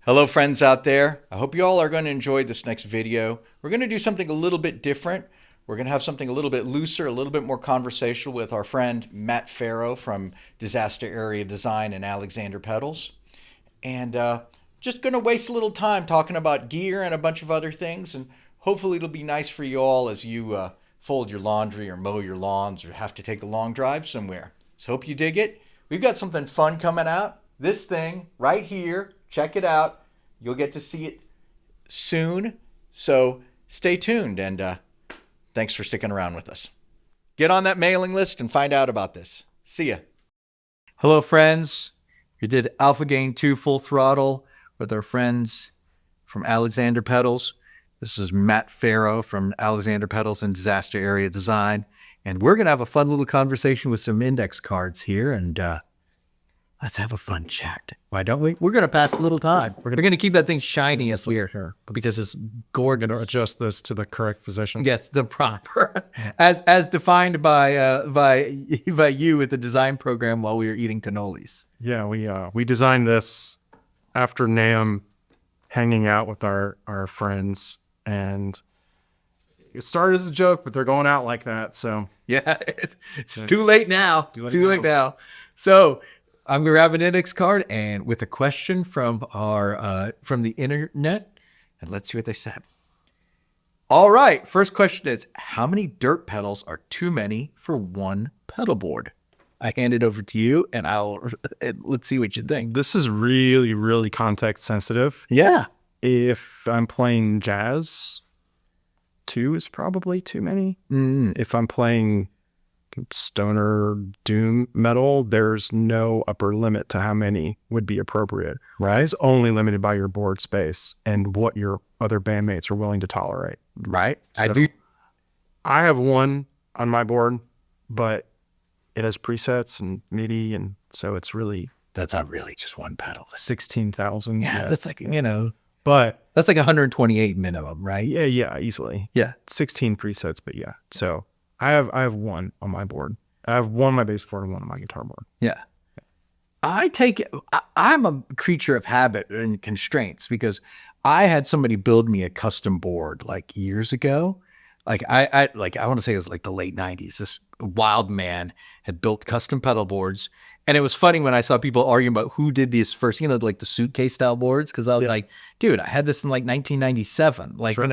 Hello friends out there. I hope you all are going to enjoy this next video. We're going to do something a little bit different. We're going to have something a little bit looser, a little bit more conversational with our friend Matt Farrow from Disaster Area Design and Alexander Pedals. And just going to waste a little time talking about gear and a bunch of other things. And hopefully it'll be nice for you all as you fold your laundry or mow your lawns or have to take a long drive somewhere. So hope you dig it. We've got something fun coming out. This thing right here. Check it out. You'll get to see it soon. So stay tuned and thanks for sticking around with us. Get on that mailing list and find out about this. See ya. Hello, friends. We did Alpha Gain 2 Full Throttle with our friends from Alexander Pedals. This is Matt Farrow from Alexander Pedals and Disaster Area Design. And we're going to have a fun little conversation with some index cards here and let's have a fun chat. Why don't we? We're going to pass a little time. We're going to keep that thing shiny as we're here because it's gorgeous. Going to adjust this to the correct position. Yes, the proper, as defined by you with the design program while we were eating cannolis. Yeah, we designed this after NAMM, hanging out with our friends, and it started as a joke, but they're going out like that. So yeah, it's too late now. Too late now. So I'm going to grab an index card and with a question from from the internet, and let's see what they said. All right, first question is, how many dirt pedals are too many for one pedal board? I hand it over to you, and let's see what you think. this is really, really context sensitive. Yeah. If I'm playing jazz, 2 is probably too many. If I'm playing stoner doom metal, there's no upper limit to how many would be appropriate. Right. It's only limited by your board space and what your other bandmates are willing to tolerate. Right. So I have one on my board, but it has presets and MIDI, and so it's really That's not really just one pedal. 16,000. Yeah, that's like, But that's like 128 minimum, right? yeah, easily. Yeah. 16 presets, but yeah. So I have one on my board. I have one on my bass board and one on my guitar board. Yeah. I'm a creature of habit and constraints because I had somebody build me a custom board like years ago. Like I want to say it was like the late 90s. This wild man had built custom pedal boards. And it was funny when I saw people arguing about who did these first, like the suitcase style boards. Cause I was like, dude, I had this in like 1997. Like, Sure.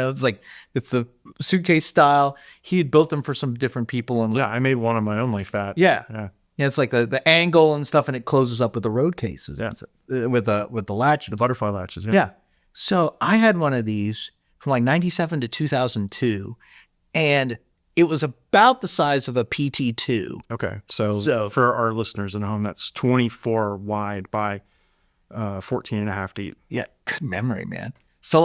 it's the suitcase style. He had built them for some different people. And Yeah, I made one on my own like that. yeah, it's like the angle and stuff, and it closes up with the road cases. Yeah. With the latch. The butterfly latches. Yeah. So I had one of these from like 97 to 2002, and it was about the size of a PT2. Okay. So for our listeners at home, that's 24 wide by 14 and a half deep. Yeah, good memory, man. So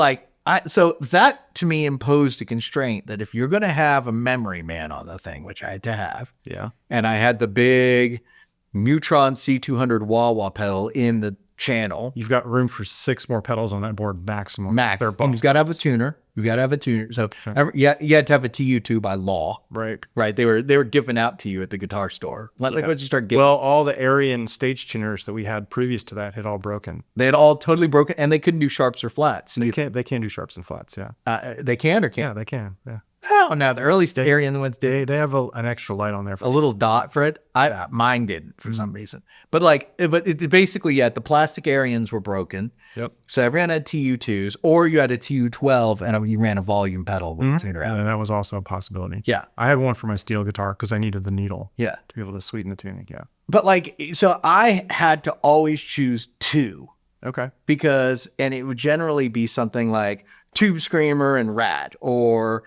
so that to me imposed a constraint that if you're going to have a memory man on the thing, which I had to have, Yeah. and I had the big Mutron C200 wah-wah pedal in the channel. You've got room for 6 more pedals on that board maximum. Max. They're And you've got to have a tuner. You've got to have a tuner. So you had to have a TU2 by law. Right. Right. They were given out to you at the guitar store. Once you start getting, Well, all the Aryan stage tuners that we had previous to that had all broken. they had all totally broken, and they couldn't do sharps or flats. They can do sharps and flats. Yeah. They can or Yeah, can't? they can. Yeah. Oh, no, the early Arian ones did. They have an extra light on there. A little dot for it. Mine didn't for some reason. But basically, the plastic Arians were broken. Yep. So everyone had TU2s, or you had a TU12 and you ran a volume pedal with the tuner out. And that was also a possibility. Yeah. I had one for my steel guitar because I needed the needle. Yeah. To be able to sweeten the tuning. Yeah. But so I had to always choose 2 Okay. and it would generally be something like Tube Screamer and Rad, or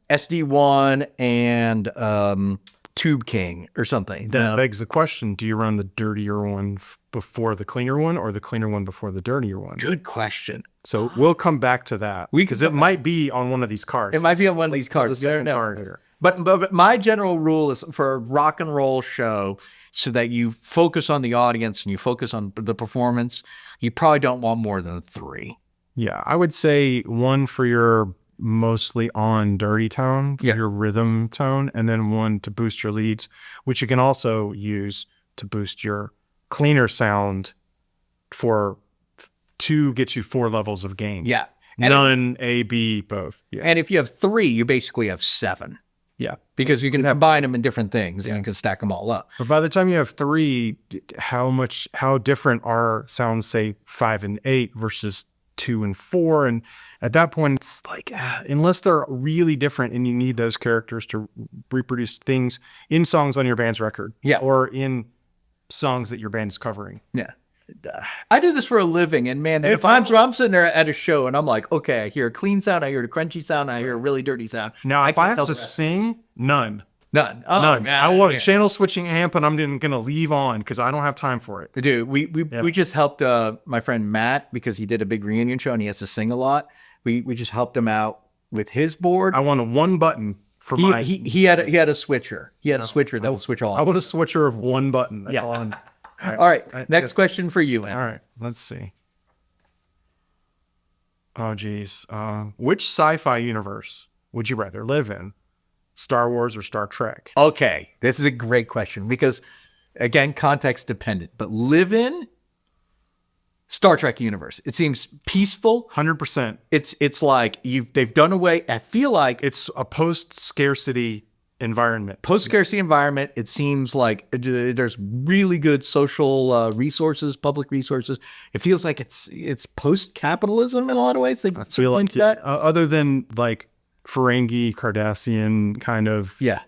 SD1 and Tube King or something. That begs the question, do you run the dirtier one before the cleaner one, or the cleaner one before the dirtier one? Good question. So we'll come back to that because it might be on one of these cards. It might be on one of these cards. The second card here. But my general rule is for a rock and roll show, so that you focus on the audience and you focus on the performance, you probably don't want more than 3. Yeah, I would say 1 for your mostly on dirty tone, for your rhythm tone, and then 1 to boost your leads, which you can also use to boost your cleaner sound for 2 gets you 4 levels of gain. Yeah. None, A, B, both. Yeah. And if you have 3, you basically have 7 Yeah. because you can combine them in different things and you can stack them all up. But by the time you have 3, how different are sounds, say 5 and 8 versus 2 and 4? And at that point, it's like, unless they're really different and you need those characters to reproduce things in songs on your band's record, Yeah. or in songs that your band is covering. Yeah. I do this for a living, and man, if I'm sitting there at a show and I'm like, okay, I hear a clean sound, I hear a crunchy sound, I hear a really dirty sound. Now, if I can't have tell to the rest. sing, none. None. Oh, None. man. I want a Yeah. channel switching amp, and I'm going to leave on because I don't have time for it. Dude, we just helped my friend Matt because he did a big reunion show and he has to sing a lot. We just helped him out with his board. I want a 1 button for my. He had a switcher. He had a switcher that will switch all. I want a switcher of 1 button. That's Yeah. all I'm- All right. Next question for you, man. All right, let's see. Oh, geez. Which sci-fi universe would you rather live in? Star Wars or Star Trek? Okay, this is a great question because, again, context dependent. But live in Star Trek universe. It seems peaceful. 100%. It's like they've done away. I feel like It's a post-scarcity environment. post-scarcity environment. It seems like there's really good social resources, public resources. It feels like it's post-capitalism in a lot of ways. They feel like that. other than like Ferengi, Cardassian kind of, Yeah.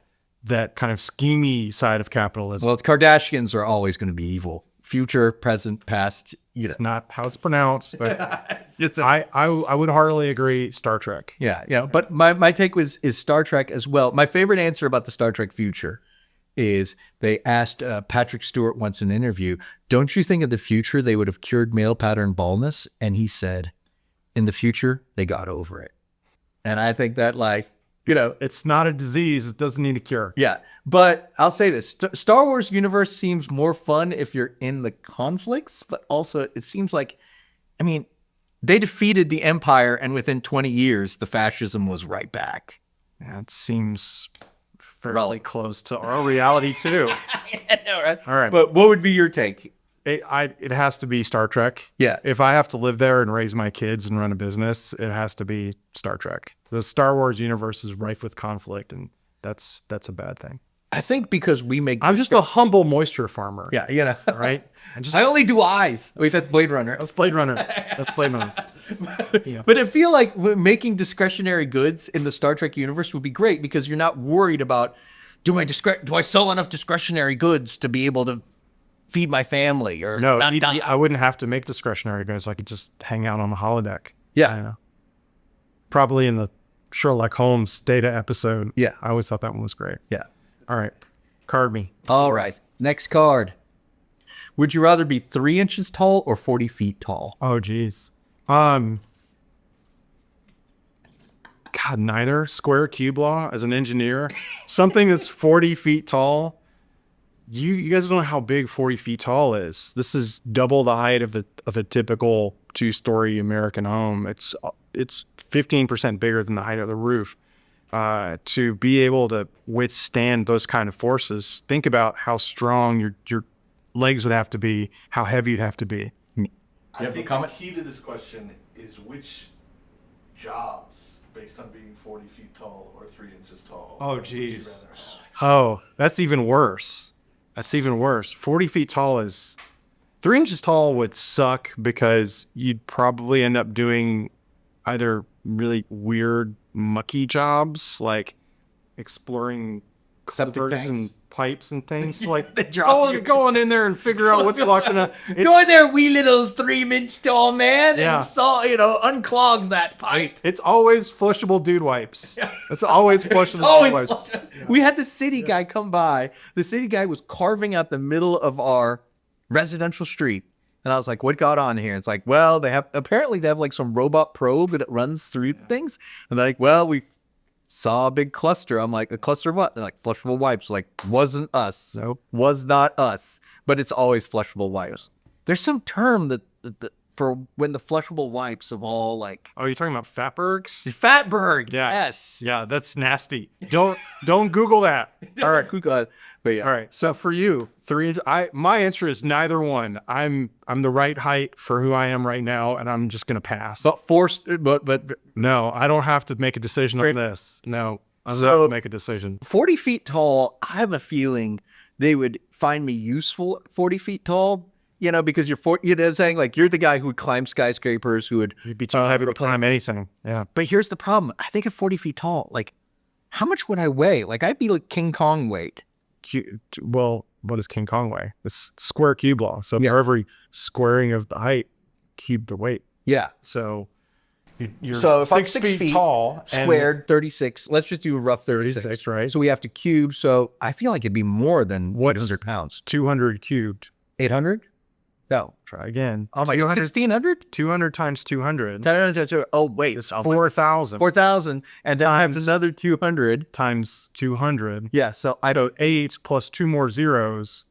that kind of schemy side of capitalism. Well, Kardashians are always going to be evil. Future, present, past. It's not how it's pronounced, but I would heartily agree Star Trek. Yeah. But my take is Star Trek as well. My favorite answer about the Star Trek future is they asked Patrick Stewart once in an interview, don't you think in the future they would have cured male pattern baldness? And he said, in the future, they got over it. And I think that, like, It's not a disease. It doesn't need a cure. yeah. But I'll say this. Star Wars universe seems more fun if you're in the conflicts, but also it seems like, I mean, they defeated the Empire and within 20 years, the fascism was right back. That seems fairly close to our reality too. All right. All right. But what would be your take? It has to be Star Trek. Yeah. If I have to live there and raise my kids and run a business, it has to be Star Trek. The Star Wars universe is rife with conflict, and that's a bad thing. I think because we make... I'm just a humble moisture farmer. Yeah, Right? I only do eyes. At least that's Blade Runner. That's Blade Runner. That's Blade Runner. But I feel like making discretionary goods in the Star Trek universe would be great because you're not worried about, do I sell enough discretionary goods to be able to feed my family? Or No, I wouldn't have to make discretionary goods. I could just hang out on the holodeck. Yeah. Probably in the Sherlock Holmes data episode. Yeah. I always thought that one was great. Yeah. All right. Card me. All right. Next card. Would you rather be 3 inches tall or 40 feet tall? Oh, geez. God, neither. Square cube law as an engineer. Something that's 40 feet tall. You guys don't know how big 40 feet tall is. This is double the height of a typical 2-story American home. It's 15% bigger than the height of the roof. To be able to withstand those kind of forces, think about how strong your legs would have to be, how heavy you'd have to be. I think the key to this question is which jobs, based on being 40 feet tall or 3 inches tall. Oh, would you geez. rather have? Oh, that's even worse. 40 feet tall is... 3 inches tall would suck because you'd probably end up doing either really weird, mucky jobs, like exploring Septic culverts tanks. and pipes and things. Like drop you. going in there and figure out what's blocking it. Go in there, wee little 3-inch tall man, Yeah. and unclog that pipe. It's always flushable dude wipes. It's always flushable dude wipes. We had the city guy come by. The city guy was carving out the middle of our residential street. And I was like, what got on here? It's like, well, they have like some robot probe that runs through things. And they're like, well, we saw a big cluster. I'm like, a cluster of what? They're like, flushable wipes. Like, wasn't us. No, was not us. But it's always flushable wipes. There's some term that for when the flushable wipes of all like Oh, you're talking about Fatbergs? Fatberg. Yeah. Yes. Yeah, that's nasty. Don't Google that. All right. Cool. But yeah. All right. So for you, my answer is neither one. I'm the right height for who I am right now, and I'm just gonna pass. But forced. But No, I don't have to make a decision on this. No, I don't So- have to make a decision. 40 feet tall. I have a feeling they would find me useful. 40 feet tall. You know, because you're you know what I'm saying? Like you're the guy who would climb skyscrapers, who would. You'd be too heavy to climb anything. Yeah. But here's the problem. I think at 40 feet tall, like, how much would I weigh? Like, I'd be like King Kong weight. Well, what does King Kong weigh? It's square cube law. So for every squaring of the height, cube the weight. Yeah. So you're So if I'm 6 6 feet tall, and squared, 36. Let's just do a rough 36. 36, right? So we have to cube. So I feel like it'd be more than 100 pounds. 200 cubed. 800? No. Try again. Oh my God. 1600? 200 times 200 Oh, wait. is 4,000 4,000. And then Times- times another 200. times 200. Yeah. So So 8 plus 2 more zeros,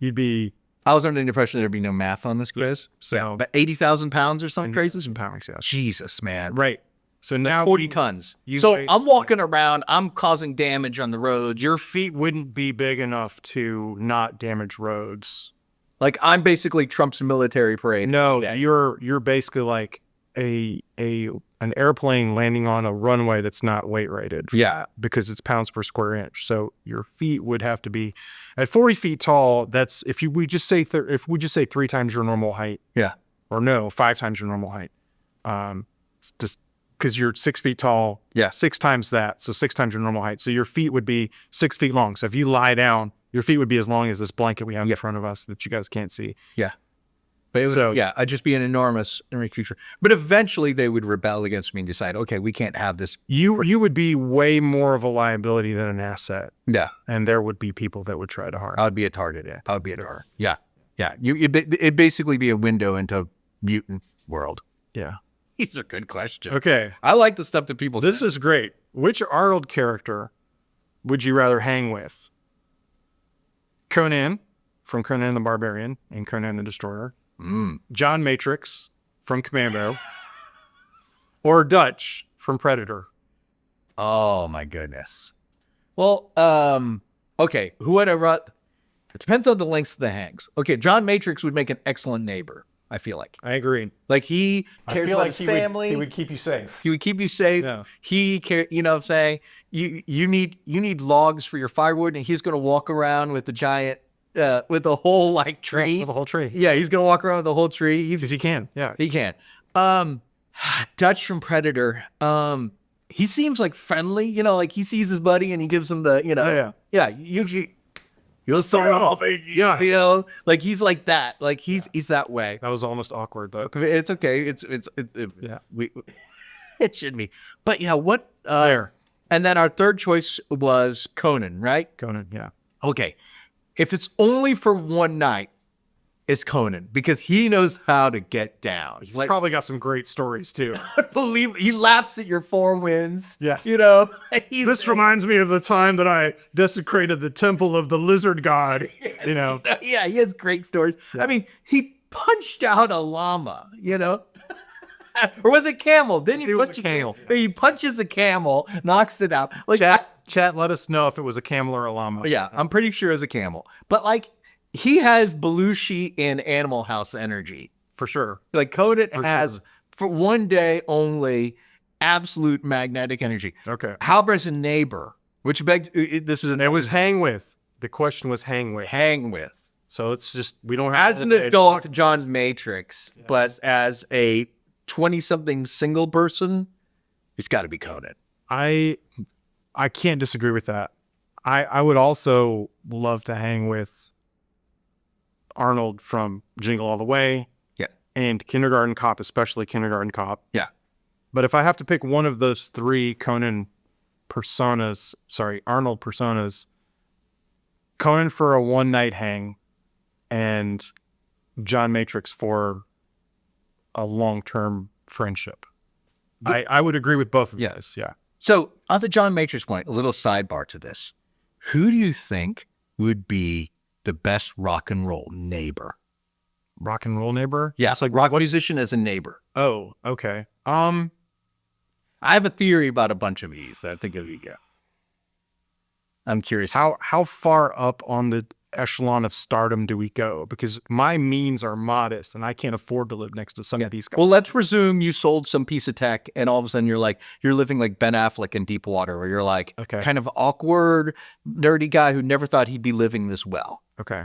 you'd be I was under the impression there'd be no math on this quiz. so But 80,000 pounds or something crazy? some pounds. Yeah. Jesus, man. Right. So now 40 tons. You So weigh- I'm walking around. I'm causing damage on the road. your feet wouldn't be big enough to not damage roads. Like I'm basically Trump's military parade. No, you're basically like an airplane landing on a runway that's not weight rated. Yeah. Because it's pounds per square inch. So your feet would have to be at 40 feet tall. That's we just say 3 times your normal height. Yeah. Or no, 5 times your normal height. It's just because you're 6 feet tall. Yeah. 6 times that. So 6 times your normal height. So your feet would be 6 feet long. So if you lie down, your feet would be as long as this blanket we have in front of us that you guys can't see. Yeah. But it would, So- yeah, I'd just be an enormous creature. But eventually they would rebel against me and decide, okay, we can't have this. You would be way more of a liability than an asset. Yeah. And there would be people that would try to harm. I'd be a target. Yeah. I'd be a target. Yeah. Yeah. It'd basically be a window into mutant world. Yeah. These are good questions. Okay. I like the stuff that people This is great. Which Arnold character would you rather hang with? Conan from Conan the Barbarian and Conan the Destroyer. John Matrix from Commando. Or Dutch from Predator. Oh my goodness. Well, okay. Who would I run? It depends on the lengths of the hangs. Okay, John Matrix would make an excellent neighbor, I feel like. I agree. Like he cares about his family. he would keep you safe. He would keep you safe. Yeah. He care, you know what I'm saying? You need logs for your firewood, and he's gonna walk around with the giant with the whole like tree. The whole tree. Yeah, he's gonna walk around with the whole tree. Because he can. Yeah. He can. Dutch from Predator. He seems like friendly, you know, like he sees his buddy and he gives him the, you know, Oh, yeah, you're so off, yeah, you know, like he's like that, like he's that way. That was almost awkward, but It's okay. yeah. It should be. But yeah, what? There. And then our third choice was Conan, right? Conan, yeah. Okay. If it's only for one night, it's Conan because he knows how to get down. He's probably got some great stories too. He laughs at your 4 wins. Yeah. You know, This reminds me of the time that I desecrated the temple of the lizard god. You know, yeah, he has great stories. I mean, he punched out a llama, you know? Or was it camel? Didn't he? It was punch a camel. He punches a camel, knocks it out. Like, chat, let us know if it was a camel or a llama. yeah, I'm pretty sure it's a camel. But like, he has Belushi in Animal House energy. For sure. Like Conan has, for one day only, absolute magnetic energy. Okay. How about as a neighbor? Which begs, this is It was hang with. The question was hang with. hang with. So it's just, we don't have As an adult, John's Matrix, but as a 20-something single person, it's got to be Conan. I can't disagree with that. I would also love to hang with Arnold from Jingle All the Way. Yeah. And Kindergarten Cop, especially Kindergarten Cop. Yeah. But if I have to pick one of those 3 Arnold personas, Conan for a one-night hang and John Matrix for a long-term friendship. I would agree with both of those. Yeah. So on the John Matrix point, a little sidebar to this. Who do you think would be the best rock and roll neighbor? rock and roll neighbor. Yeah, it's like rock musician as a neighbor. Oh, okay. I have a theory about a bunch of these that I think it'll be good. I'm curious. How far up on the echelon of stardom do we go? Because my means are modest and I can't afford to live next to some of these guys. Well, let's presume you sold some piece of tech and all of a sudden you're living like Ben Affleck in Deep Water, where you're like Okay. kind of awkward, nerdy guy who never thought he'd be living this well. Okay.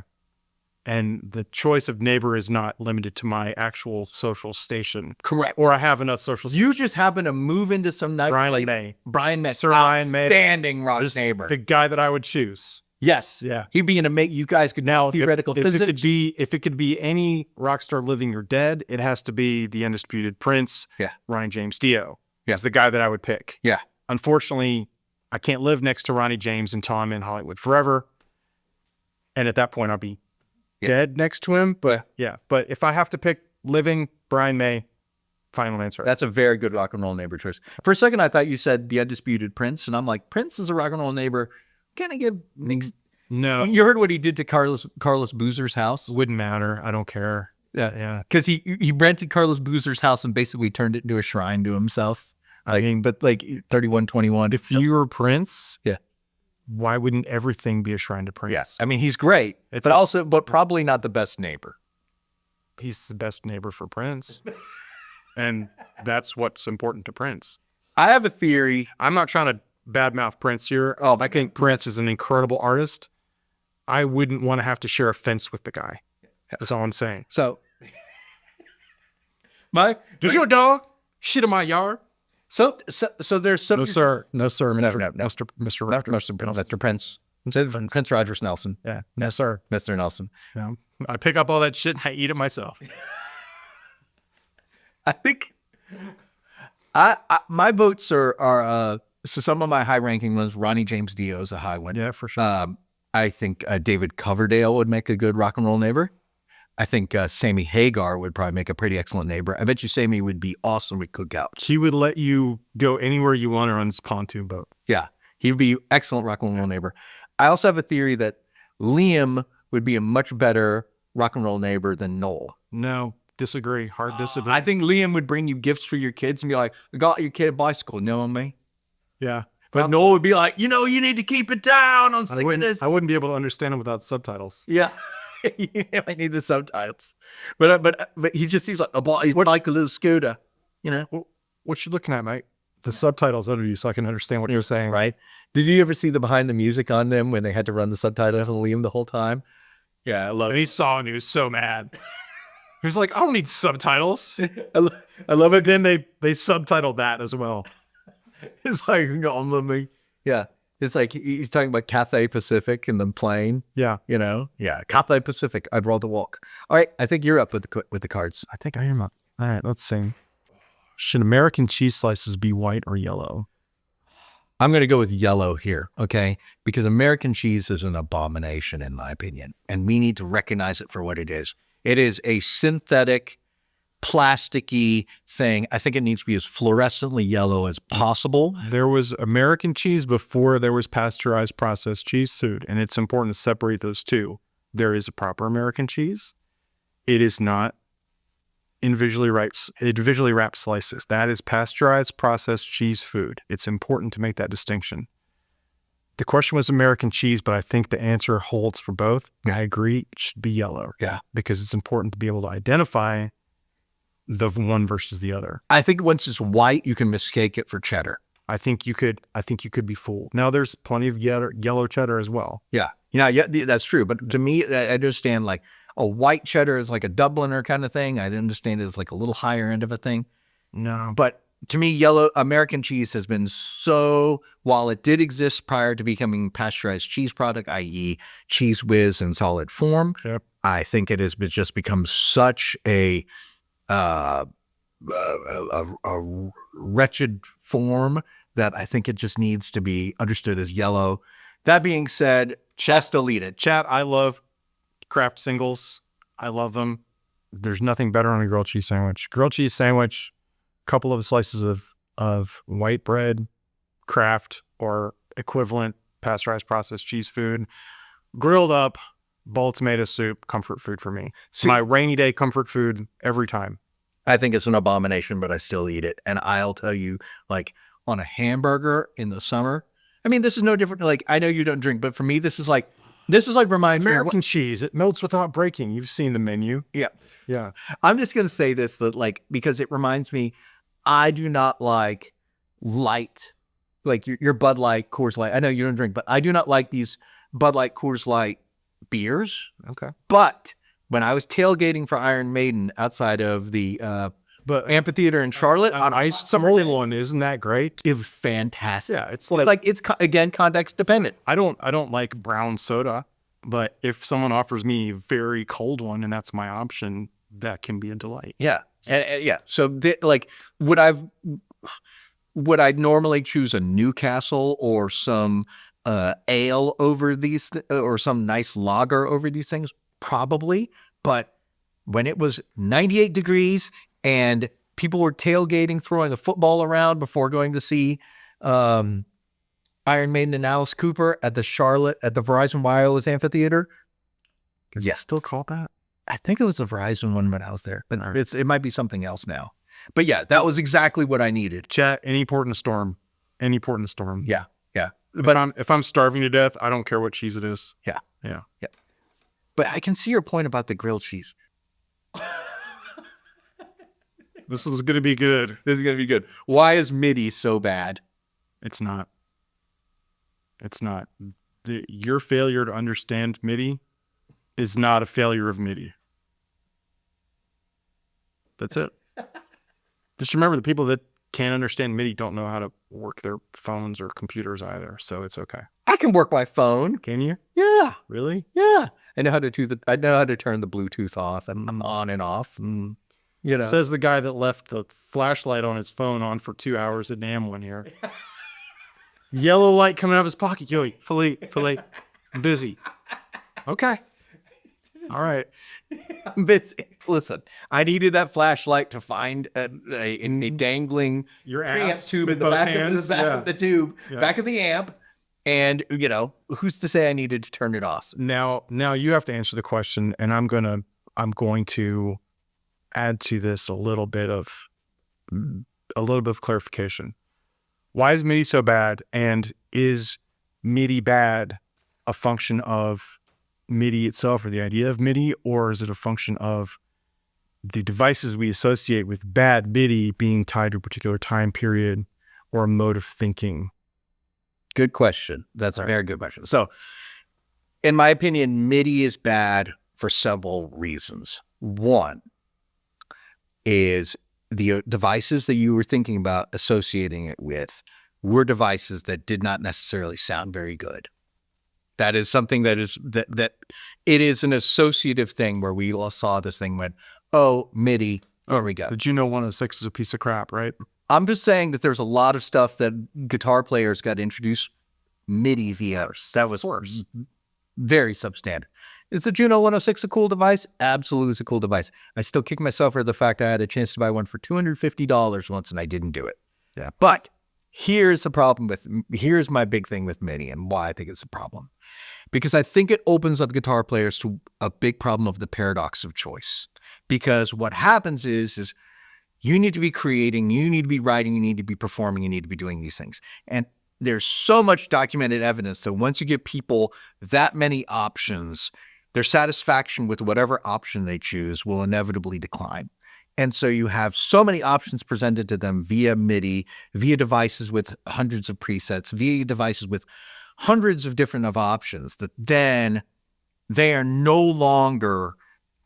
And the choice of neighbor is not limited to my actual social station. Correct. Or I have enough social. You just happen to move into some nice Brian place. May. Brian May. Sir Brian May. Outstanding rock neighbor. The guy that I would choose. Yes. Yeah. He'd be in a make. You guys could now theoretical If physics. it could be any rock star living or dead, it has to be the undisputed Prince. Yeah. Ryan James Dio. Yeah. Is the guy that I would pick. Yeah. Unfortunately, I can't live next to Ronnie James until I'm in Hollywood forever. And at that point, I'll be dead next to him. But yeah. But if I have to pick living, Brian May, final answer. That's a very good rock and roll neighbor choice. For a second, I thought you said the undisputed Prince, and I'm like, Prince is a rock and roll neighbor. Kind of get mixed. No, You heard what he did to Carlos Boozer's house? wouldn't matter. I don't care. Yeah. Because he rented Carlos Boozer's house and basically turned it into a shrine to himself. I mean, But like 3121. if you were Prince, Yeah. why wouldn't everything be a shrine to Prince? Yes. I mean, he's great, but probably not the best neighbor. He's the best neighbor for Prince. And that's what's important to Prince. I have a theory. I'm not trying to badmouth Prince here. I think Prince is an incredible artist. I wouldn't want to have to share a fence with the guy. That's all I'm saying. So, Does your dog shit in my yard? so there's some. No, sir. No, sir. No. Mr. Prince. Prince Rogers Nelson. Yeah. No, sir. Mr. Nelson. No. I pick up all that shit and I eat it myself. I think my votes are so some of my high ranking ones. Ronnie James Dio is a high one. Yeah, for sure. I think David Coverdale would make a good rock and roll neighbor. I think Sammy Hagar would probably make a pretty excellent neighbor. I bet you Sammy would be awesome with cookouts. He would let you go anywhere you want on his pontoon boat. Yeah, he would be excellent rock and roll neighbor. I also have a theory that Liam would be a much better rock and roll neighbor than Noel. No, disagree. Hard disagree. I think Liam would bring you gifts for your kids and be like, I got your kid a bicycle, knowing me. Yeah. But Noel would be like, you need to keep it down. I'm sick of this. I wouldn't be able to understand him without subtitles. Yeah. I need the subtitles. But he just seems like like a little scooter, What you looking at, mate? The subtitles under you so I can understand what you're saying. right? Did you ever see the behind the music on them when they had to run the subtitles on Liam the whole time? Yeah, I love And he saw it and he was so mad. He was like, I don't need subtitles. I love it. Then they subtitled that as well. It's like, me. Yeah. It's like he's talking about Cathay Pacific and the plane, Yeah. Yeah, Cathay Pacific. I'd rather walk. All right, I think you're up with the cards. I think I am up. All right, let's see. Should American cheese slices be white or yellow? I'm going to go with yellow here, okay? Because American cheese is an abomination, in my opinion, and we need to recognize it for what it is. It is a synthetic, plasticky thing. I think it needs to be as fluorescently yellow as possible. There was American cheese before there was pasteurized processed cheese food, and it's important to separate those two. There is a proper American cheese. It is not individually wrapped slices. That is pasteurized processed cheese food. It's important to make that distinction. The question was American cheese, but I think the answer holds for both. I agree. It should be yellow. Yeah. Because it's important to be able to identify the one versus the other. I think once it's white, you can mistake it for cheddar. I think you could be fooled. Now there's plenty of yellow cheddar as well. Yeah. Yeah, that's true. But to me, I understand like a white cheddar is like a Dubliner kind of thing. I understand it as like a little higher end of a thing. No. But to me, yellow American cheese has been so, while it did exist prior to becoming pasteurized cheese product, i.e. Cheese Whiz in solid form, Yep. I think it has just become such a wretched form that I think it just needs to be understood as yellow. That being said, just delete it. Chat, I love Kraft singles. I love them. There's nothing better on a grilled cheese sandwich. Grilled cheese sandwich, couple of slices of white bread, Kraft or equivalent pasteurized processed cheese food, grilled up, bowl tomato soup, comfort food for me. It's my rainy day comfort food every time. I think it's an abomination, but I still eat it. And I'll tell you, like on a hamburger in the summer, I mean, this is no different. Like, I know you don't drink, but for me, this is like reminds me of American cheese. It melts without breaking. You've seen the menu. yeah. Yeah. I'm just going to say this, that like, because it reminds me, I do not like light, like your Bud Light, Coors Light. I know you don't drink, but I do not like these Bud Light, Coors Light beers. Okay. But when I was tailgating for Iron Maiden outside of the But amphitheater in Charlotte, on ice, some early one, isn't that great? it was fantastic. Yeah, it's It's again context dependent. I don't like brown soda, but if someone offers me a very cold one and that's my option, that can be a delight. Yeah, yeah. So like, would I normally choose a Newcastle or some ale over these, or some nice lager over these things? Probably, but when it was 98 degrees and people were tailgating, throwing a football around before going to see Iron Maiden and Alice Cooper at the Verizon Wireless Amphitheater. Is it still called that? I think it was the Verizon one when I was there, but it might be something else now. But yeah, that was exactly what I needed. Chat, any port in a storm. Any port in a storm. Yeah, yeah. But if I'm starving to death, I don't care what cheese it is. Yeah. Yeah. Yeah. But I can see your point about the grilled cheese. This was going to be good. This is going to be good. Why is MIDI so bad? It's not. It's not. Your failure to understand MIDI is not a failure of MIDI. That's it. Just remember, the people that can't understand MIDI don't know how to work their phones or computers either, so it's okay. I can work my phone. Can you? Yeah. Really? Yeah. I know how to turn the Bluetooth off and on and off. And, you know. Says the guy that left the flashlight on his phone on for 2 hours at NAMM one here. Yellow light coming out of his pocket. Yo, Philippe, I'm busy. Okay. All right. Listen, I needed that flashlight to find a dangling Your preamp ass tube with in the both back, hands. of the tube, back of the amp. And, you know, who's to say I needed to turn it off? Now you have to answer the question, and I'm going to add to this a little bit of clarification. Why is MIDI so bad? And is MIDI bad a function of MIDI itself or the idea of MIDI, or is it a function of the devices we associate with bad MIDI being tied to a particular time period or a mode of thinking? Good question. That's a very good question. So, in my opinion, MIDI is bad for several reasons. One is the devices that you were thinking about associating it with were devices that did not necessarily sound very good. That is something that it is an associative thing where we all saw this thing went, oh, MIDI, there we go. The Juno 106 is a piece of crap, right? I'm just saying that there's a lot of stuff that guitar players got introduced MIDI via. That was very substandard. Is the Juno 106 a cool device? Absolutely, it's a cool device. I still kick myself for the fact I had a chance to buy one for $250 once and I didn't do it. Yeah, but here's my big thing with MIDI and why I think it's a problem. Because I think it opens up guitar players to a big problem of the paradox of choice. Because what happens is you need to be creating, you need to be writing, you need to be performing, you need to be doing these things. And there's so much documented evidence that once you give people that many options, their satisfaction with whatever option they choose will inevitably decline. And so you have so many options presented to them via MIDI, via devices with hundreds of presets, via devices with hundreds of different options, that then they are no longer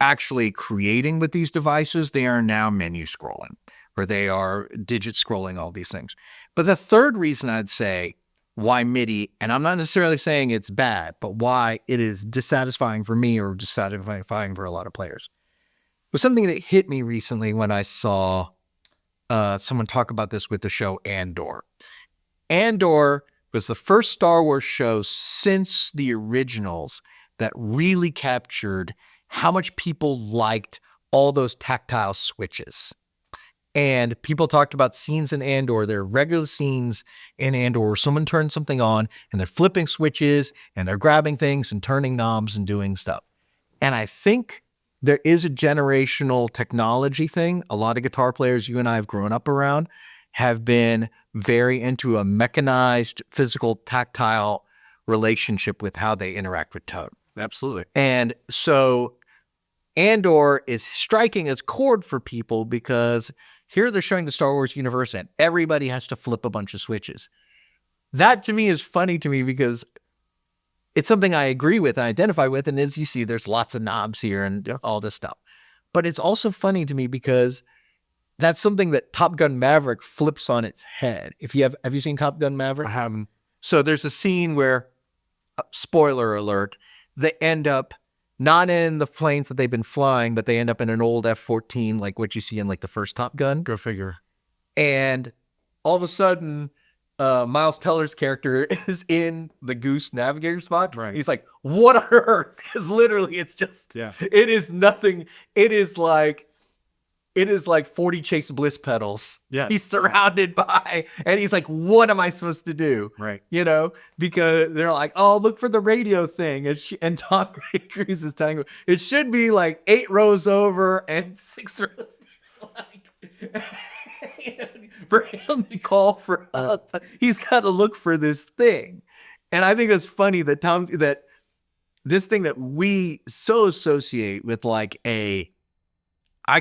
actually creating with these devices. They are now menu scrolling, or they are digit scrolling, all these things. But the third reason I'd say why MIDI, and I'm not necessarily saying it's bad, but why it is dissatisfying for me or dissatisfying for a lot of players, was something that hit me recently when I saw someone talk about this with the show Andor. Andor was the first Star Wars show since the originals that really captured how much people liked all those tactile switches. And people talked about scenes in Andor. There are regular scenes in Andor where someone turns something on and they're flipping switches and they're grabbing things and turning knobs and doing stuff. And I think there is a generational technology thing. A lot of guitar players you and I have grown up around have been very into a mechanized, physical, tactile relationship with how they interact with tone. Absolutely. And so Andor is striking its chord for people because here they're showing the Star Wars universe and everybody has to flip a bunch of switches. That to me is funny to me because it's something I agree with, I identify with. And as you see, there's lots of knobs here and all this stuff. But it's also funny to me because that's something that Top Gun Maverick flips on its head. Have you seen Top Gun Maverick? I haven't. So there's a scene where, spoiler alert, they end up not in the planes that they've been flying, but they end up in an old F-14, like what you see in like the first Top Gun. Go figure. And all of a sudden, Miles Teller's character is in the Goose navigator spot. Right. He's like, what on earth? Because literally it's just, it is nothing. It is like 40 Chase Bliss pedals. Yeah. He's surrounded by, and he's like, what am I supposed to do? Right. You know, because they're like, oh, look for the radio thing. And Tom Cruise is telling him, it should be like 8 rows over and 6 rows. For him to call for he's got to look for this thing. And I think it's funny that that this thing that we so associate with like I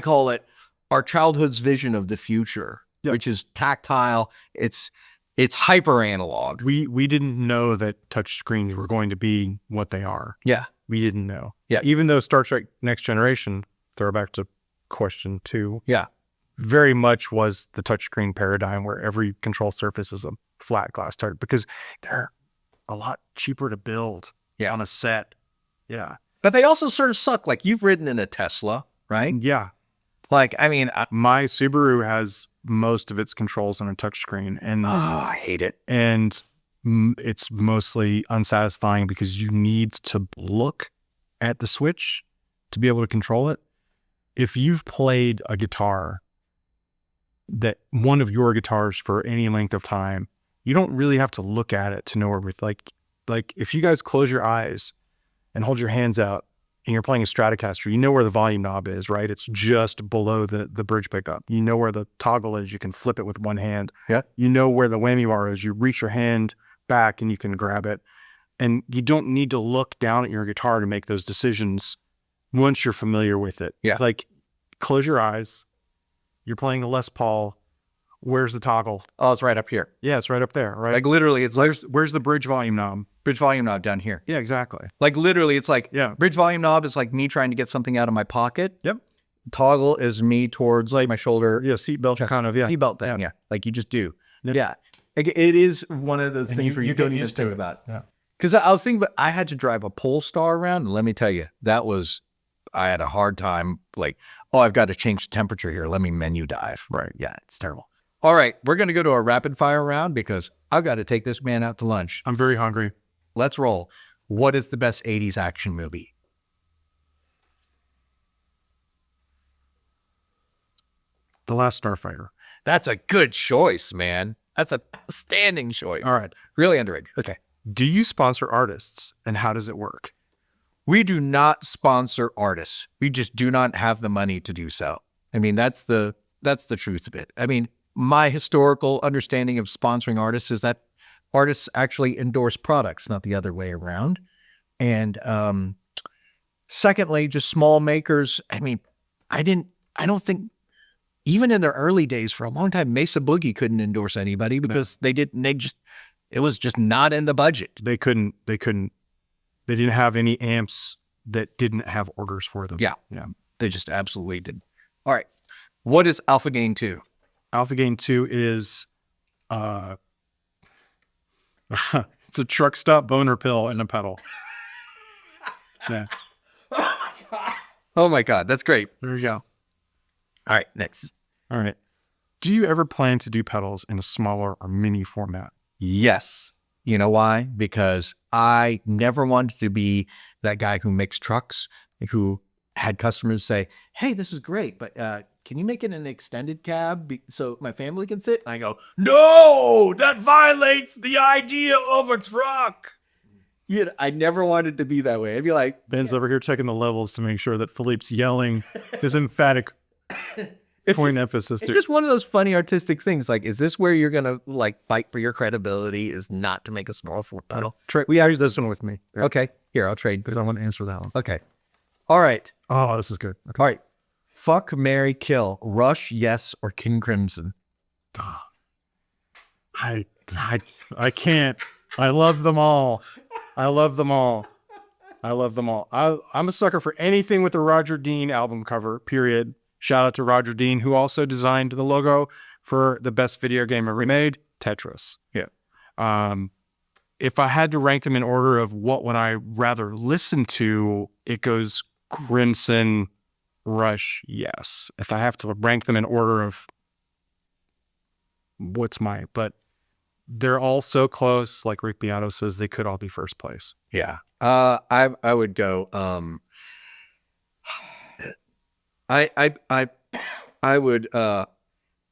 call it our childhood's vision of the future, which is tactile. It's hyper analog. We didn't know that touch screens were going to be what they are. Yeah. We didn't know. Yeah. Even though Star Trek Next Generation, throwback to question 2. Yeah. Very much was the touchscreen paradigm where every control surface is a flat glass touch because they're a lot cheaper to build on a set. Yeah. But they also sort of suck. Like you've ridden in a Tesla, right? Yeah. Like, I mean, my Subaru has most of its controls on a touchscreen and I hate it. And it's mostly unsatisfying because you need to look at the switch to be able to control it. If you've played a guitar, that one of your guitars for any length of time, you don't really have to look at it to know where we're like if you guys close your eyes and hold your hands out and you're playing a Stratocaster, you know where the volume knob is, right? It's just below the bridge pickup. You know where the toggle is. You can flip it with one hand. Yeah. You know where the whammy bar is. You reach your hand back and you can grab it. And you don't need to look down at your guitar to make those decisions once you're familiar with it. Yeah. Like close your eyes. You're playing a Les Paul. Where's the toggle? Oh, it's right up here. Yeah, it's right up there, right? Like literally, it's like Where's the bridge volume knob? bridge volume knob down here. Yeah, exactly. Like literally, it's like Yeah. bridge volume knob is like me trying to get something out of my pocket. Yep. Toggle is me towards like my shoulder. Yeah, seatbelt kind of, yeah. Seatbelt thing. Yeah. Like you just do. Yep. Yeah. It is one of those things where you don't even think about. Yeah. Because I was thinking, but I had to drive a Polestar around. And let me tell you, I had a hard time. Like, oh, I've got to change the temperature here. Let me menu dive. Right. Yeah, it's terrible. All right, we're going to go to a rapid fire round because I've got to take this man out to lunch. I'm very hungry. Let's roll. What is the best 80s action movie? The Last Starfighter. That's a good choice, man. That's a standing choice. All right. Really underrated. Okay. Do you sponsor artists and how does it work? We do not sponsor artists. We just do not have the money to do so. I mean, that's the truth of it. I mean, my historical understanding of sponsoring artists is that artists actually endorse products, not the other way around. And secondly, just small makers. I mean, I don't think even in their early days for a long time, Mesa Boogie couldn't endorse anybody because it was just not in the budget. They didn't have any amps that didn't have orders for them. Yeah. Yeah. They just absolutely didn't. All right. What is Alpha Gain 2? Alpha Gain 2 is it's a truck stop boner pill and a pedal. Yeah. Oh my God. That's great. There you go. All right. Next. All right. Do you ever plan to do pedals in a smaller or mini format? Yes. You know why? Because I never wanted to be that guy who makes trucks, who had customers say, "Hey, this is great, but can you make it an extended cab so my family can sit?" And I go, "No, that violates the idea of a truck." You know, I never wanted to be that way. I'd be like, Ben's over here checking the levels to make sure that Philippe's yelling his emphatic point emphasis. it's just one of those funny artistic things. Like, is this where you're gonna like fight for your credibility? Is not to make a small foot pedal. We use this one with me Okay, here I'll trade. because I want to answer that one. Okay, all right, Oh, this is good. Okay. all right. Fuck, marry, kill. Rush, yes, or King Crimson. I can't. I love them all. I love them all. I love them all. I'm a sucker for anything with a Roger Dean album cover, period. Shout out to Roger Dean, who also designed the logo for the best video game ever made, Tetris. Yeah. If I had to rank them in order of what would I rather listen to, it goes Crimson, Rush, yes. If I have to rank them in order of but they're all so close. Like Rick Beato says, they could all be first place. Yeah. I would go. I would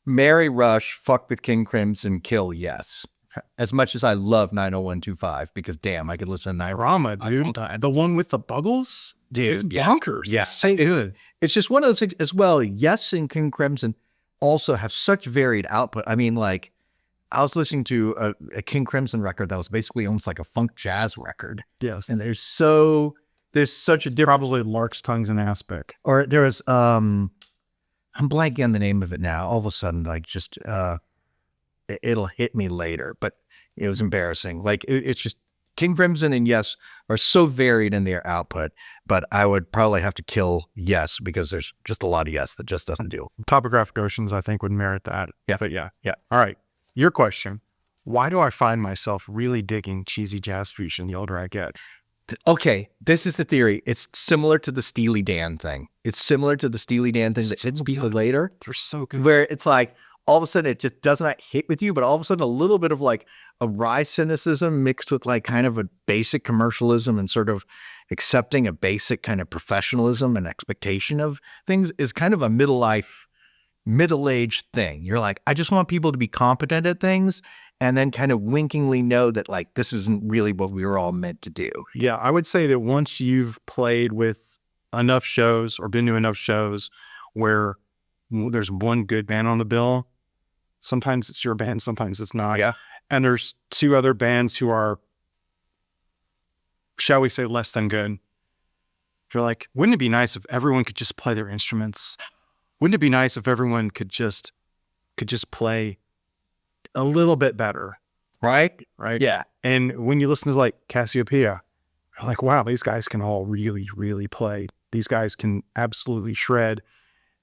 marry Rush, fuck with King Crimson, kill yes. As much as I love 90125, because damn, I could listen to 9. Rama, dude. The one with the buggles? Dude, It's yeah. bonkers. Yeah. It's so good. It's just one of those things as well. Yes, and King Crimson also have such varied output. I mean, like, I was listening to a King Crimson record that was basically almost like a funk jazz record. Yes. And there's such a different, Probably Lark's Tongues and Aspic. or there was, I'm blanking on the name of it now. All of a sudden, like, just, it'll hit me later, but it was embarrassing. Like, it's just, King Crimson and Yes are so varied in their output, but I would probably have to kill Yes because there's just a lot of Yes that just doesn't do. Topographic Oceans, I think, would merit that. Yeah. But yeah. All right. Your question. Why do I find myself really digging cheesy jazz fusion the older I get? Okay, this is the theory. It's similar to the Steely Dan thing. It's similar to the Steely Dan thing that hits me later, They're so good. where it's like, all of a sudden it just does not hit with you, but all of a sudden a little bit of like a wry cynicism mixed with like kind of a basic commercialism and sort of accepting a basic kind of professionalism and expectation of things is kind of a middle-aged thing. You're like, I just want people to be competent at things and then kind of winkingly know that like this isn't really what we were all meant to do. Yeah, I would say that once you've played with enough shows or been to enough shows where there's one good band on the bill, sometimes it's your band, sometimes it's not. Yeah. And there's two other bands who are, shall we say, less than good. You're like, wouldn't it be nice if everyone could just play their instruments? Wouldn't it be nice if everyone could just play a little bit better? Right? Right? Yeah. And when you listen to like Cassiopeia, you're like, wow, these guys can all really, really play. These guys can absolutely shred.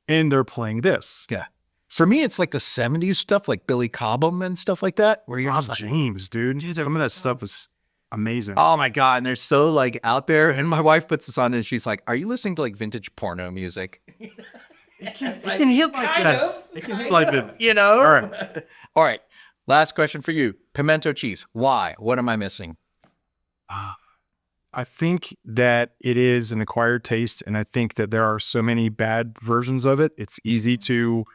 And they're playing this. Yeah. For me, it's like the 70s stuff, like Billy Cobham and stuff like that, where you're Bob just like, James, dude. Some of that stuff was amazing. oh my God. And they're so like out there. And my wife puts this on and she's like, are you listening to like vintage porno music? It can hit like this. It can hit like this. You know? All right. All right. Last question for you. Pimento cheese. Why? What am I missing? I think that it is an acquired taste, and I think that there are so many bad versions of it. It's easy to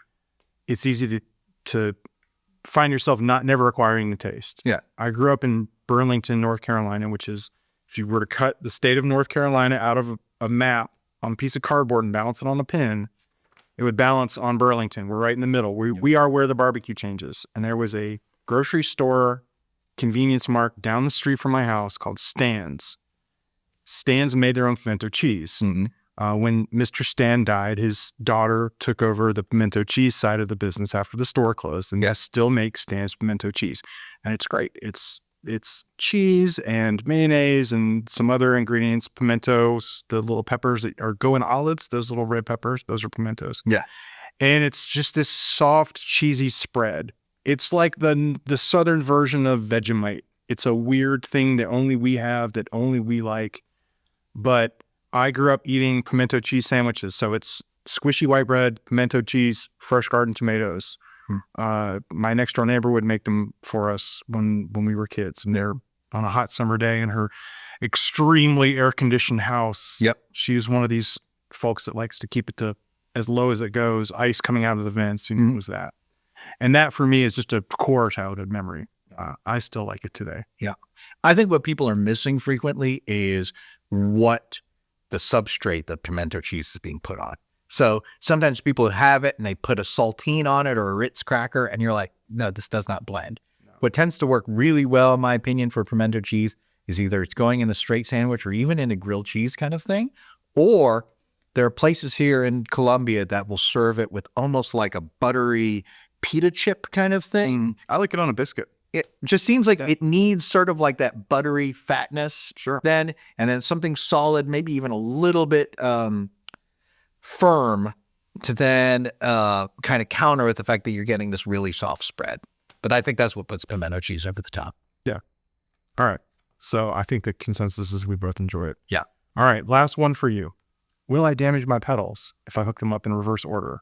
find yourself never acquiring the taste. Yeah. I grew up in Burlington, North Carolina, which is, if you were to cut the state of North Carolina out of a map on a piece of cardboard and balance it on a pin, it would balance on Burlington. We're right in the middle. We are where the barbecue changes. And there was a grocery store convenience mart down the street from my house called Stan's. Stan's made their own pimento cheese. Mm-hmm. When Mr. Stan died, his daughter took over the pimento cheese side of the business after the store closed, and they still make Stan's pimento cheese. And it's great. It's cheese and mayonnaise and some other ingredients, pimentos, the little peppers that go in olives, those little red peppers, those are pimentos. Yeah. And it's just this soft, cheesy spread. It's like the southern version of Vegemite. It's a weird thing that only we have, that only we like. But I grew up eating pimento cheese sandwiches. So it's squishy white bread, pimento cheese, fresh garden tomatoes. My next door neighbor would make them for us when we were kids. And they're on a hot summer day in her extremely air conditioned house. Yep. She was one of these folks that likes to keep it to as low as it goes, ice coming out of the vents, who knows that? And that for me is just a core childhood memory. I still like it today. Yeah. I think what people are missing frequently is what the substrate that pimento cheese is being put on. So sometimes people have it and they put a saltine on it or a Ritz cracker, and you're like, no, this does not blend. No. What tends to work really well, in my opinion, for pimento cheese is either it's going in a straight sandwich or even in a grilled cheese kind of thing, or there are places here in Colombia that will serve it with almost like a buttery pita chip kind of thing. I like it on a biscuit. It just seems like it needs sort of like that buttery fatness then, and then something solid, maybe even a little bit firm to then kind of counter with the fact that you're getting this really soft spread. But I think that's what puts pimento cheese over the top. Yeah. All right. So I think the consensus is we both enjoy it. Yeah. All right. Last one for you. Will I damage my pedals if I hook them up in reverse order?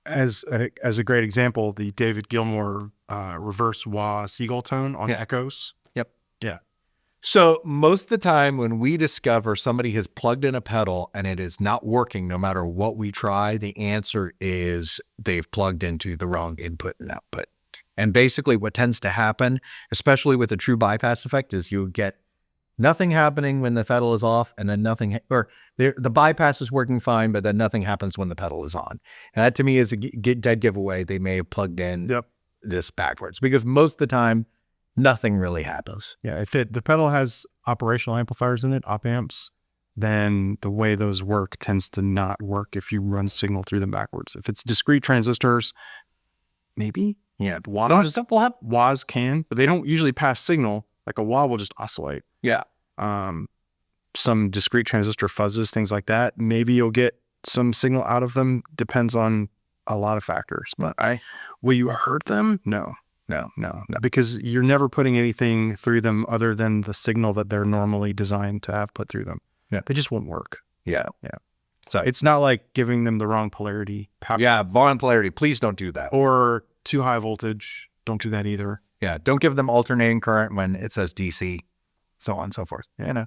As a great example, the David Gilmour reverse wah seagull tone on Echoes. Yep. Yeah. So most of the time when we discover somebody has plugged in a pedal and it is not working no matter what we try, the answer is they've plugged into the wrong input and output. And basically what tends to happen, especially with a true bypass effect, is you get nothing happening when the pedal is off, and then nothing, or the bypass is working fine, but then nothing happens when the pedal is on. And that to me is a dead giveaway. They may have plugged in this backwards, because most of the time, nothing really happens. Yeah, if the pedal has operational amplifiers in it, op amps, then the way those work tends to not work if you run signal through them backwards. If it's discrete transistors, maybe. Yeah, wahs can, but they don't usually pass signal. Like a wah will just oscillate. Yeah. Some discrete transistor fuzzes, things like that. Maybe you'll get some signal out of them. Depends on a lot of factors. But will you hurt them? No, because you're never putting anything through them other than the signal that they're normally designed to have put through them. Yeah. They just won't work. Yeah. So it's not like giving them the wrong polarity. Wrong polarity. Please don't do that. Or too high voltage. Don't do that either. Yeah. Don't give them alternating current when it says DC, so on and so forth. Yeah.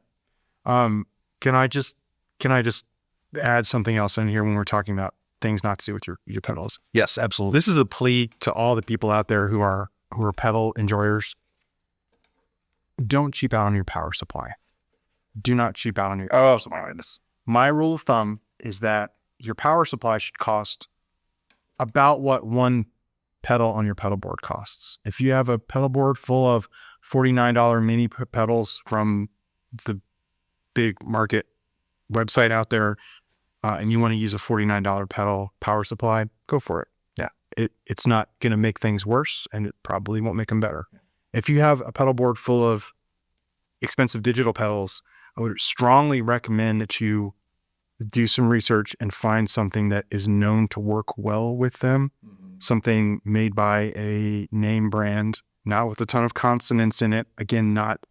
Can I just add something else in here when we're talking about things not to do with your pedals? Yes, absolutely. This is a plea to all the people out there who are pedal enjoyers. Don't cheap out on your power supply. Do not cheap out on your power supply. My rule of thumb is that your power supply should cost about what one pedal on your pedal board costs. If you have a pedal board full of $49 mini pedals from the big market website out there, and you want to use a $49 pedal power supply, go for it. Yeah. It's not going to make things worse, and it probably won't make them better. If you have a pedal board full of expensive digital pedals, I would strongly recommend that you do some research and find something that is known to work well with them. Something made by a name brand, not with a ton of consonants in it. Again, not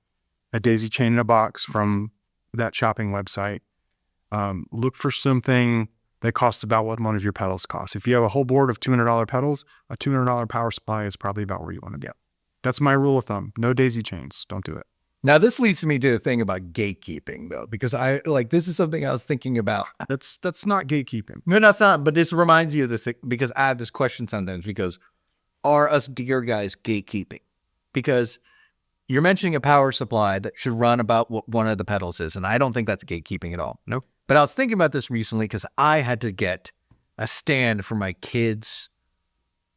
a daisy chain in a box from that shopping website. Look for something that costs about what one of your pedals costs. If you have a whole board of $200 pedals, a $200 power supply is probably about where you want to get. That's my rule of thumb. No daisy chains. Don't do it. Now, this leads me to the thing about gatekeeping, though, because this is something I was thinking about. That's not gatekeeping. No, that's not. But this reminds you of this, because I have this question sometimes, because are us gear guys gatekeeping? Because you're mentioning a power supply that should run about what one of the pedals is, and I don't think that's gatekeeping at all. Nope. But I was thinking about this recently because I had to get a stand for my kids.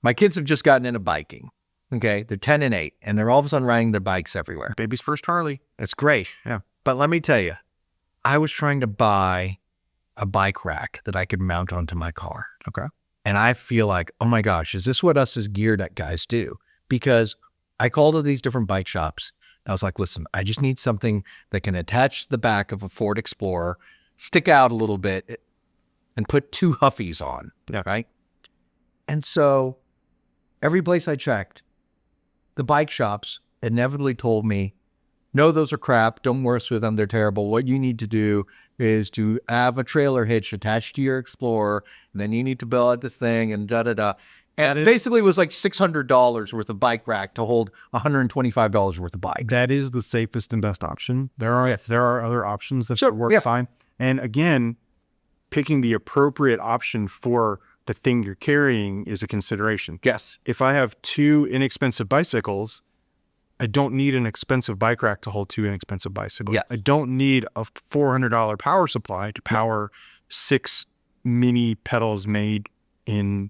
My kids have just gotten into biking. Okay, they're 10 and 8, and they're all of a sudden riding their bikes everywhere. Baby's first Harley. It's great. Yeah. But let me tell you, I was trying to buy a bike rack that I could mount onto my car. Okay. And I feel like, oh my gosh, is this what us as gear guys do? Because I called all these different bike shops. I was like, listen, I just need something that can attach the back of a Ford Explorer, stick out a little bit, and put 2 Huffies on. Okay. And so every place I checked, the bike shops inevitably told me, no, those are crap. Don't mess with them. They're terrible. What you need to do is to have a trailer hitch attached to your Explorer, and then you need to build out this thing and da-da-da. And basically it was like $600 worth of bike rack to hold $125 worth of bikes. That is the safest and best option. There are other options that work fine. And again, picking the appropriate option for the thing you're carrying is a consideration. Yes. If I have two inexpensive bicycles, I don't need an expensive bike rack to hold two inexpensive bicycles. Yeah. I don't need a $400 power supply to power 6 mini pedals made in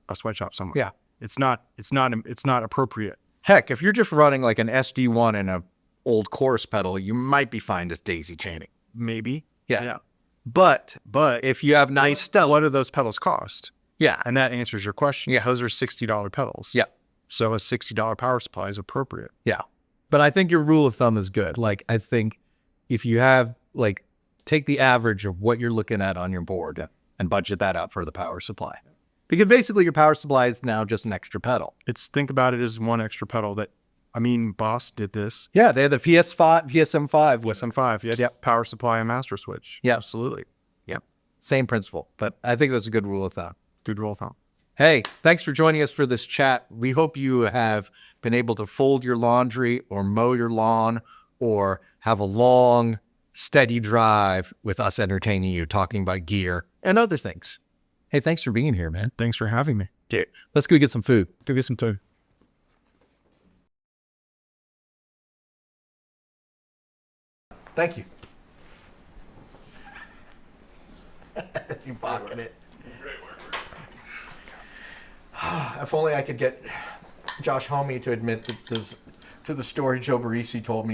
a sweatshop somewhere. Yeah. It's not appropriate. Heck, if you're just running like an SD1 and a old chorus pedal, you might be fine just daisy chaining. Maybe. Yeah. But if you have nice stuff, What do those pedals cost? yeah, And that answers your question. Yeah. Those are $60 pedals. yeah, So a $60 power supply is appropriate. yeah. But I think your rule of thumb is good. Like, I think if you have, like, take the average of what you're looking at on your board and budget that out for the power supply. Because basically your power supply is now just an extra pedal. Think about it as one extra pedal Boss did this. Yeah, they had the VSM5 with SM5, yeah, power supply and master switch. Yeah. Absolutely. yeah, same principle. But I think that's a good rule of thumb. Good rule of thumb. Hey, thanks for joining us for this chat. We hope you have been able to fold your laundry or mow your lawn or have a long, steady drive with us entertaining you, talking about gear and other things. Hey, thanks for being here, man. Thanks for having me. Dude, let's go get some food. Go get some food. Thank you. You pocketed it. If only I could get Josh Homey to admit to the story Joe Barisi told me